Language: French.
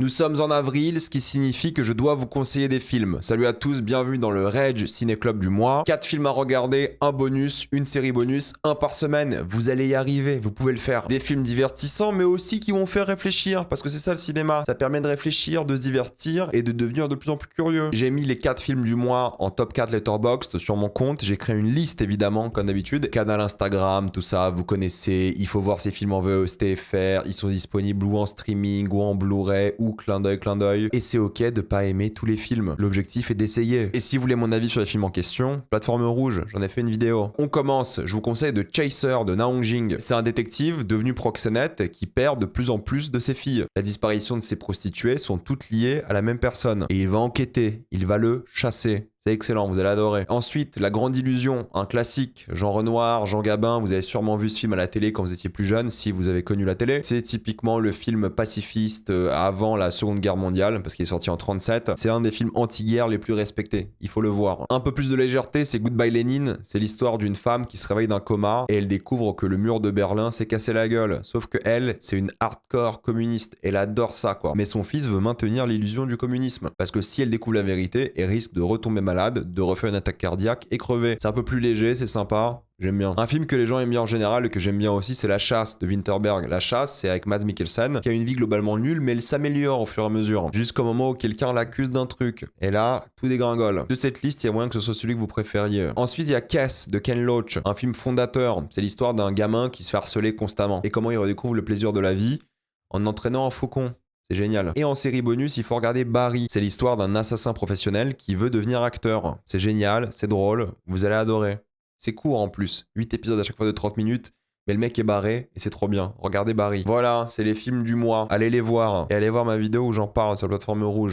Nous sommes en avril, ce qui signifie que je dois vous conseiller des films. Salut à tous, bienvenue dans le Rage Ciné Club du mois. 4 films à regarder, un bonus, une série bonus, un par semaine. Vous allez y arriver, vous pouvez le faire. Des films divertissants, mais aussi qui vont faire réfléchir, parce que c'est ça le cinéma. Ça permet de réfléchir, de se divertir et de devenir de plus en plus curieux. J'ai mis les 4 films du mois en top 4 Letterboxd sur mon compte. J'ai créé une liste évidemment, comme d'habitude. Canal Instagram, tout ça, vous connaissez. Il faut voir ces films en VOST FR. Ils sont disponibles ou en streaming, ou en Blu-ray, ou clin d'œil. Et c'est ok de pas aimer tous les films. L'objectif est d'essayer. Et si vous voulez mon avis sur les films en question, Plateforme Rouge, j'en ai fait une vidéo. On commence, je vous conseille The Chaser de Na Hong-jing. C'est un détective devenu proxénète qui perd de plus en plus de ses filles. La disparition de ses prostituées sont toutes liées à la même personne. Et il va enquêter, il va le chasser. C'est excellent, vous allez adorer. Ensuite, La Grande Illusion, un classique. Jean Renoir, Jean Gabin, vous avez sûrement vu ce film à la télé quand vous étiez plus jeune, si vous avez connu la télé. C'est typiquement le film pacifiste avant la Seconde Guerre mondiale, parce qu'il est sorti en 37. C'est un des films anti-guerre les plus respectés, il faut le voir. Un peu plus de légèreté, c'est Goodbye Lénine. C'est l'histoire d'une femme qui se réveille d'un coma et elle découvre que le mur de Berlin s'est cassé la gueule. Sauf que elle, c'est une hardcore communiste. Elle adore ça, quoi. Mais son fils veut maintenir l'illusion du communisme. Parce que si elle découvre la vérité, elle risque de retomber malade, de refaire une attaque cardiaque et crever. C'est un peu plus léger, c'est sympa. J'aime bien. Un film que les gens aiment bien en général et que j'aime bien aussi, c'est La Chasse de Winterberg. La Chasse, c'est avec Mads Mikkelsen, qui a une vie globalement nulle, mais elle s'améliore au fur et à mesure. Jusqu'au moment où quelqu'un l'accuse d'un truc. Et là, tout dégringole. De cette liste, il y a moyen que ce soit celui que vous préfériez. Ensuite, il y a Kess de Ken Loach, un film fondateur. C'est l'histoire d'un gamin qui se fait harceler constamment. Et comment il redécouvre le plaisir de la vie en entraînant un faucon. C'est génial. Et en série bonus, il faut regarder Barry. C'est l'histoire d'un assassin professionnel qui veut devenir acteur. C'est génial, c'est drôle, vous allez adorer. C'est court en plus, 8 épisodes à chaque fois de 30 minutes, mais le mec est barré et c'est trop bien. Regardez Barry. Voilà, c'est les films du mois. Allez les voir. Et allez voir ma vidéo où j'en parle sur la Plateforme Rouge.